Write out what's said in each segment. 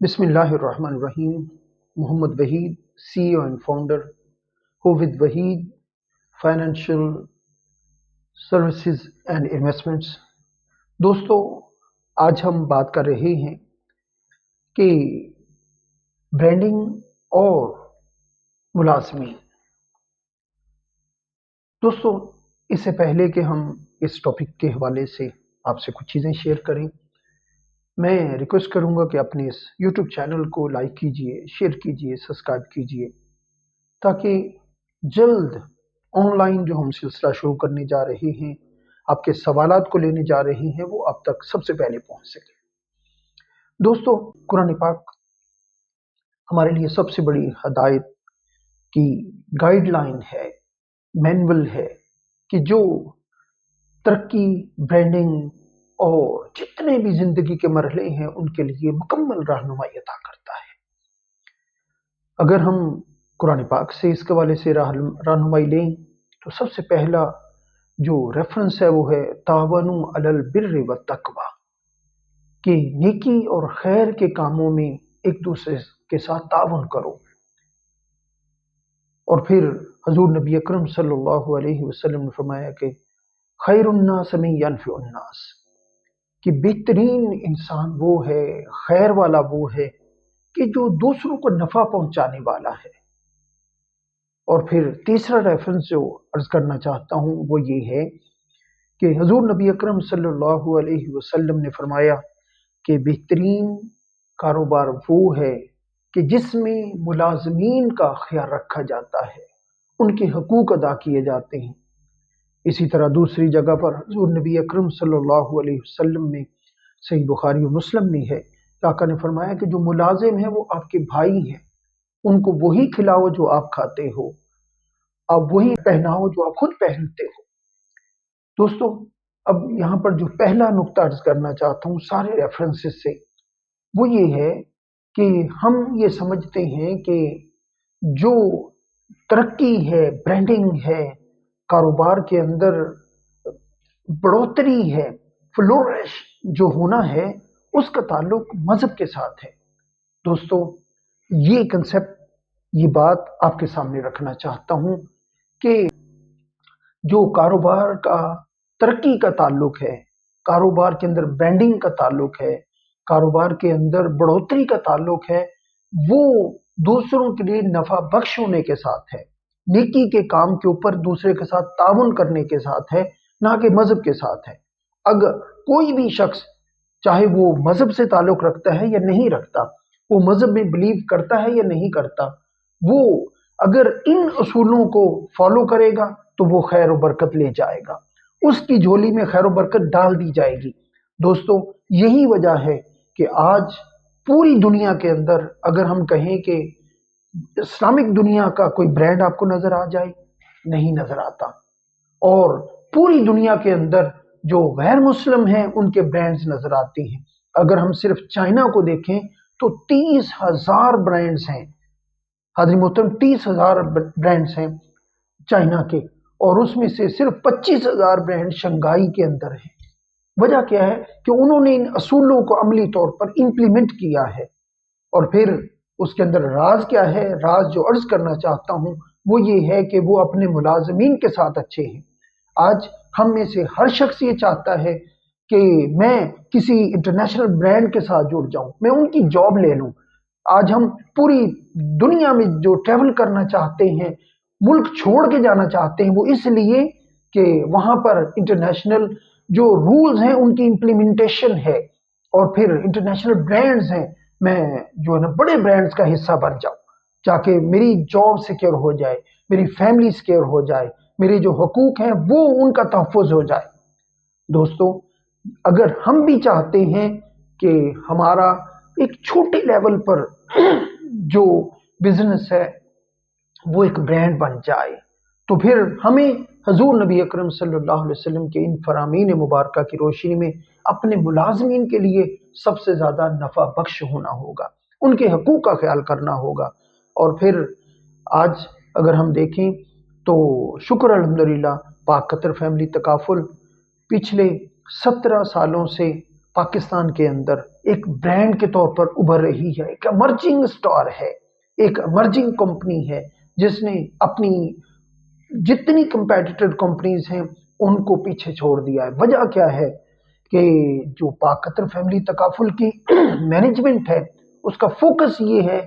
बिस्मिल्लाहिर्रहमानिर्रहीम। Mohammad Waheed, CEO and founder हो with Waheed financial services and investments. दोस्तों, आज हम बात कर रहे हैं कि ब्रांडिंग और मुलाजमी। दोस्तों, इससे पहले कि हम इस टॉपिक के हवाले से आपसे कुछ चीज़ें शेयर करें, मैं रिक्वेस्ट करूंगा कि अपने इस YouTube चैनल को लाइक कीजिए, शेयर कीजिए, सब्सक्राइब कीजिए, ताकि जल्द ऑनलाइन जो हम सिलसिला शुरू करने जा रहे हैं, आपके सवालात को लेने जा रहे हैं, वो आप तक सबसे पहले पहुंच सके। दोस्तों, कुरान पाक हमारे लिए सबसे बड़ी हदायत की गाइडलाइन है, मैनुअल है कि जो तरक्की, ब्रांडिंग और जितने भी जिंदगी के मरहले हैं उनके लिए मुकम्मल रहनुमाई अता करता है। अगर हम कुरान पाक से इसके हवाले से रहनुमाई लें तो सबसे पहला जो रेफरेंस है वो है तावनु अलल बिर्रि व तकवा, कि नेकी और खैर के कामों में एक दूसरे के साथ तावन करो। और फिर हजूर नबी अकरम सल्लल्लाहु अलैहि वसल्लम ने फरमाया कि खैरुन्नास मन यनफिउन्नास, कि बेहतरीन इंसान वो है, खैर वाला वो है कि जो दूसरों को नफा पहुंचाने वाला है। और फिर तीसरा रेफरेंस जो अर्ज करना चाहता हूं वो ये है कि हजूर नबी अकरम सल्लल्लाहु अलैहि वसल्लम ने फरमाया कि बेहतरीन कारोबार वो है कि जिसमें मुलाजमीन का ख्याल रखा जाता है, उनके हकूक अदा किए जाते हैं। इसी तरह दूसरी जगह पर हजूर नबी अकरम सल्लल्लाहु अलैहि वसल्लम में सही बुखारी और मुस्लिम में है, आका ने फरमाया कि जो मुलाजिम है वो आपके भाई हैं, उनको वही खिलाओ जो आप खाते हो, आप वही पहनाओ जो आप खुद पहनते हो। दोस्तों, अब यहाँ पर जो पहला नुक्ता अर्ज करना चाहता हूँ सारे रेफरेंसेस से, वो ये है कि हम ये समझते हैं कि जो तरक्की है, ब्रांडिंग है, कारोबार के अंदर बढ़ोतरी है, फ्लोरिश जो होना है, उसका ताल्लुक मजहब के साथ है। दोस्तों, ये कंसेप्ट, ये बात आपके सामने रखना चाहता हूं कि जो कारोबार का तरक्की का ताल्लुक है, कारोबार के अंदर ब्रांडिंग का ताल्लुक है, कारोबार के अंदर बढ़ोतरी का ताल्लुक है, वो दूसरों के लिए नफा बख्श होने के साथ है, नेकी के काम के ऊपर दूसरे के साथ ताउन करने के साथ है, ना कि मजहब के साथ है। अगर कोई भी शख्स, चाहे वो मजहब से ताल्लुक रखता है या नहीं रखता, वो मजहब में बिलीव करता है या नहीं करता, वो अगर इन असूलों को फॉलो करेगा तो वो खैर और बरकत ले जाएगा, उसकी झोली में खैर और बरकत डाल दी जाएगी। दोस्तों, यही वजह है कि आज पूरी दुनिया के अंदर अगर हम कहें कि इस्लामिक दुनिया का कोई ब्रांड आपको नजर आ जाए, नहीं नजर आता। और पूरी दुनिया के अंदर जो गैर मुस्लिम हैं उनके ब्रांड्स नजर आते हैं। अगर हम सिर्फ चाइना को देखें तो 30,000 ब्रांड्स हैं, हाज़िर मोहतरम, 30,000 ब्रांड्स हैं चाइना के, और उसमें से सिर्फ 25,000 ब्रांड शंघाई के अंदर हैं। वजह क्या है कि उन्होंने इन असूलों को अमली तौर पर इंप्लीमेंट किया है। और फिर उसके अंदर राज क्या है, राज जो अर्ज करना चाहता हूं वो ये है कि वो अपने मुलाजमीन के साथ अच्छे हैं। आज हम में से हर शख्स ये चाहता है कि मैं किसी इंटरनेशनल ब्रांड के साथ जुड़ जाऊं, मैं उनकी जॉब ले लूं। आज हम पूरी दुनिया में जो ट्रैवल करना चाहते हैं, मुल्क छोड़ के जाना चाहते हैं, वो इसलिए कि वहां पर इंटरनेशनल जो रूल्स हैं उनकी इम्प्लीमेंटेशन है। और फिर इंटरनेशनल ब्रांड्स हैं, मैं जो है ना बड़े ब्रांड्स का हिस्सा बन जाऊं, जाके मेरी जॉब सिक्योर हो जाए, मेरी फैमिली सिक्योर हो जाए, मेरे जो हकूक हैं वो उनका तहफ़्फ़ुज़ हो जाए। दोस्तों, अगर हम भी चाहते हैं कि हमारा एक छोटे लेवल पर जो बिजनेस है वो एक ब्रांड बन जाए, तो फिर हमें हजूर नबी अकरम सल्लल्लाहु अलैहि वसल्लम के इन फरामीन मुबारका की रोशनी में अपने मुलाजमीन के लिए सबसे ज़्यादा नफ़ा बख्श होना होगा, उनके हकूक़ का ख्याल करना होगा। और फिर आज अगर हम देखें तो शुक्र अल्हम्दुलिल्लाह, पाक कतर फैमिली तकाफुल पिछले 17 सालों से पाकिस्तान के अंदर एक ब्रांड के तौर पर उभर रही है, एक एमर्जिंग स्टार है, एक एमर्जिंग कंपनी है जिसने अपनी जितनी कंपेटिटिव कंपनीज हैं उनको पीछे छोड़ दिया है। वजह क्या है कि जो पाक कतर फैमिली तकाफुल की मैनेजमेंट है उसका फोकस ये है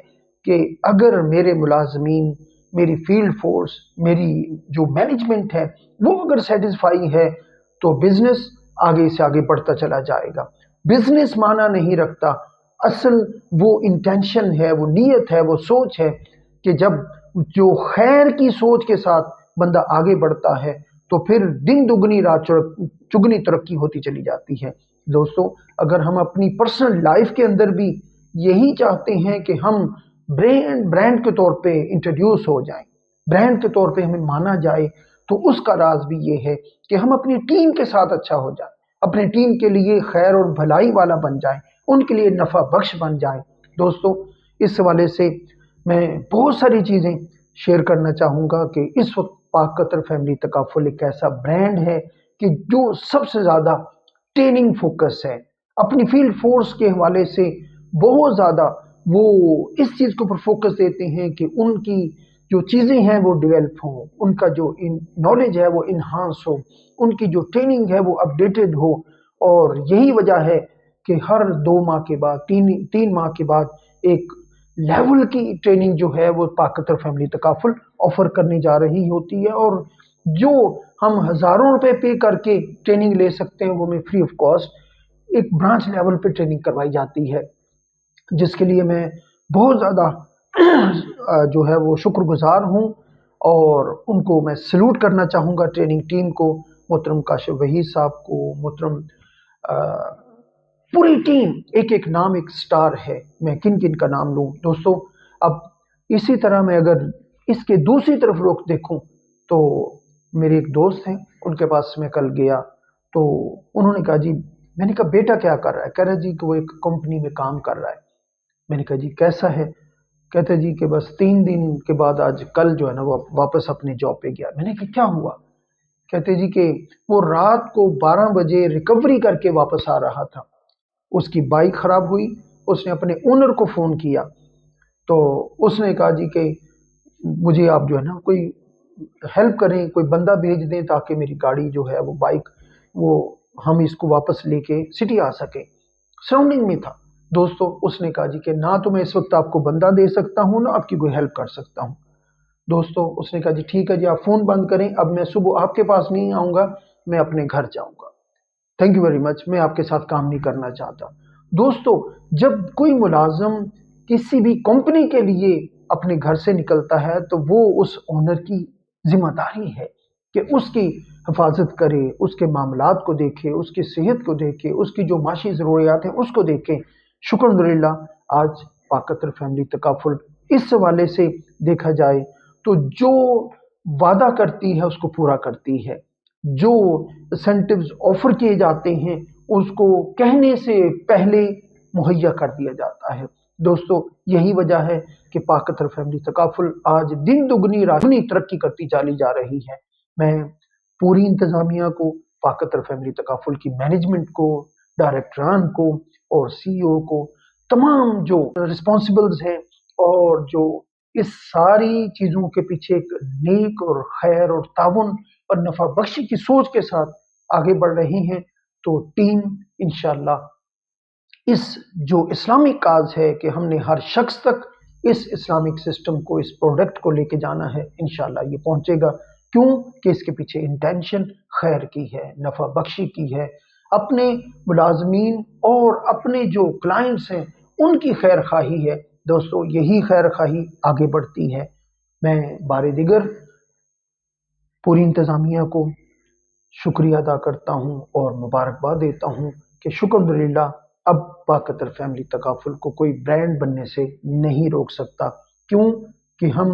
कि अगर मेरे मुलाजमीन, मेरी फील्ड फोर्स, मेरी जो मैनेजमेंट है वो अगर सेटिस्फाई है तो बिजनेस आगे से आगे बढ़ता चला जाएगा। बिजनेस माना नहीं रखता, असल वो इंटेंशन है, वो नीयत है, वो सोच है कि जब जो खैर की सोच के साथ बंदा आगे बढ़ता है तो फिर दिन दुगनी रात चुगनी तरक्की होती चली जाती है। दोस्तों, अगर हम अपनी पर्सनल लाइफ के अंदर भी यही चाहते हैं कि हम ब्रांड के तौर पे इंट्रोड्यूस हो जाएं, ब्रांड के तौर पे हमें माना जाए, तो उसका राज भी ये है कि हम अपनी टीम के साथ अच्छा हो जाए, अपनी टीम के लिए खैर और भलाई वाला बन जाए, उनके लिए नफा बख्श बन जाए। दोस्तों, इस हवाले से मैं बहुत सारी चीज़ें शेयर करना चाहूँगा कि इस वक्त पाक कतर फैमिली तकाफुल एक ऐसा ब्रांड है कि जो सबसे ज़्यादा ट्रेनिंग फोकस है, अपनी फील्ड फोर्स के हवाले से बहुत ज़्यादा वो इस चीज़ के ऊपर फोकस देते हैं कि उनकी जो चीज़ें हैं वो डेवलप हों, उनका जो नॉलेज है वो इन्हांस हो, उनकी जो ट्रेनिंग है वो अपडेटेड हो। और यही वजह है कि हर 2 माह के बाद, तीन माह के बाद एक लेवल की ट्रेनिंग जो है वो पाक कतर फैमिली तकाफुल ऑफर करने जा रही होती है, और जो हम हज़ारों रुपए पे करके ट्रेनिंग ले सकते हैं वो हमें फ्री ऑफ कॉस्ट एक ब्रांच लेवल पे ट्रेनिंग करवाई जाती है, जिसके लिए मैं बहुत ज़्यादा जो है वो शुक्रगुजार हूँ और उनको मैं सल्यूट करना चाहूँगा ट्रेनिंग टीम को, मोहतरम काशिफ वहीद साहब को, मोहतरम पूरी टीम। एक एक नाम एक स्टार है, मैं किन किन का नाम लूँ दोस्तों। अब इसी तरह मैं अगर इसके दूसरी तरफ रुख देखूँ तो मेरे एक दोस्त हैं, उनके पास मैं कल गया तो उन्होंने कहा जी, मैंने कहा बेटा क्या कर रहा है? कह रहा जी कि वो एक कंपनी में काम कर रहा है। मैंने कहा जी कैसा है? कहते जी कि बस 3 दिन के बाद आज कल जो है ना वो वापस अपने जॉब पे गया। मैंने कहा क्या हुआ? कहते जी कि वो रात को 12 बजे रिकवरी करके वापस आ रहा था, उसकी बाइक खराब हुई, उसने अपने ओनर को फ़ोन किया तो उसने कहा जी कि मुझे आप जो है ना कोई हेल्प करें, कोई बंदा भेज दें ताकि मेरी गाड़ी जो है वो बाइक वो हम इसको वापस लेके सिटी आ सके। सराउंडिंग में था। दोस्तों, उसने कहा जी कि ना तो मैं इस वक्त आपको बंदा दे सकता हूँ ना आपकी कोई हेल्प कर सकता हूँ। दोस्तों, उसने कहा जी ठीक है जी, आप फ़ोन बंद करें, अब मैं सुबह आपके पास नहीं आऊँगा, मैं अपने घर जाऊँगा। थैंक यू वेरी मच, मैं आपके साथ काम नहीं करना चाहता। दोस्तों, जब कोई मुलाजम किसी भी कंपनी के लिए अपने घर से निकलता है तो वो उस ओनर की जिम्मेदारी है कि उसकी हिफाजत करे, उसके मामलात को देखे, उसकी सेहत को देखे, उसकी जो माशी ज़रूरियात हैं उसको देखे। शुक्रल्लाह आज पाक कतर फैमिली तकाफुल इस हवाले से देखा जाए तो जो वादा करती है उसको पूरा करती है, जो इंसेंटिव्स ऑफर किए जाते हैं उसको कहने से पहले मुहैया कर दिया जाता है। दोस्तों, यही वजह है कि पाक कतर फैमिली तकाफुल आज दिन दुगनी रात दुगनी तरक्की करती चली जा रही है। मैं पूरी इंतजामिया को, पाक कतर फैमिली तकाफुल की मैनेजमेंट को, डायरेक्टरान को और सीईओ को, तमाम जो रिस्पॉन्सिबल्स हैं और जो इस सारी चीज़ों के पीछे एक नेक और खैर और ताउन और नफा बख्शी की सोच के साथ आगे बढ़ रही हैं, तो टीम इंशाल्लाह इस जो इस्लामिक काज है कि हमने हर शख्स तक इस इस्लामिक सिस्टम को, इस प्रोडक्ट को लेके जाना है, इंशाल्लाह ये पहुंचेगा। क्यों कि इसके पीछे इंटेंशन खैर की है, नफा बख्शी की है, अपने मुलाजमीन और अपने जो क्लाइंट्स हैं उनकी खैर खाही है। दोस्तों, यही खैर खाही आगे बढ़ती है। मैं बारे दिगर पूरी इंतज़ामिया को शुक्रिया अदा करता हूँ और मुबारकबाद देता हूँ कि शुक्रल्लाह अब पाक कतर फैमिली तकाफुल को कोई ब्रांड बनने से नहीं रोक सकता। क्यों कि हम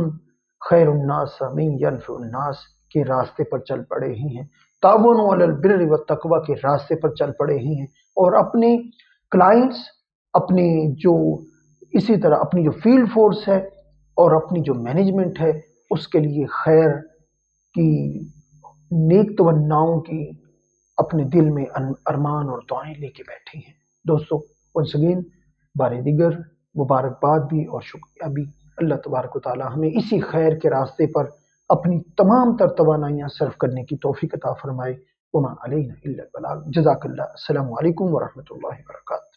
खैरुन्नास मिन यनफउन्नास के रास्ते पर चल पड़े ही हैं, तावनु अलल बिर्रि व तक़वा के रास्ते पर चल पड़े ही हैं, और अपने क्लाइंट्स, अपने जो इसी तरह अपनी जो फील्ड फोर्स है और अपनी जो मैनेजमेंट है उसके लिए खैर की नेक तमन्नाओं की अपने दिल में अरमान और दुआएं लेके बैठे हैं। دوستو once again بار دیگر مبارکباد بھی اور شکریہ بھی۔ اللہ تبارک و تعالی ہمیں اسی خیر کے راستے پر اپنی تمام تر توانائیاں صرف کرنے کی توفیق عطا فرمائے۔ وما علینا الا البلاغ۔ جزاک اللہ۔ السلام علیکم ورحمۃ اللہ وبرکاتہ۔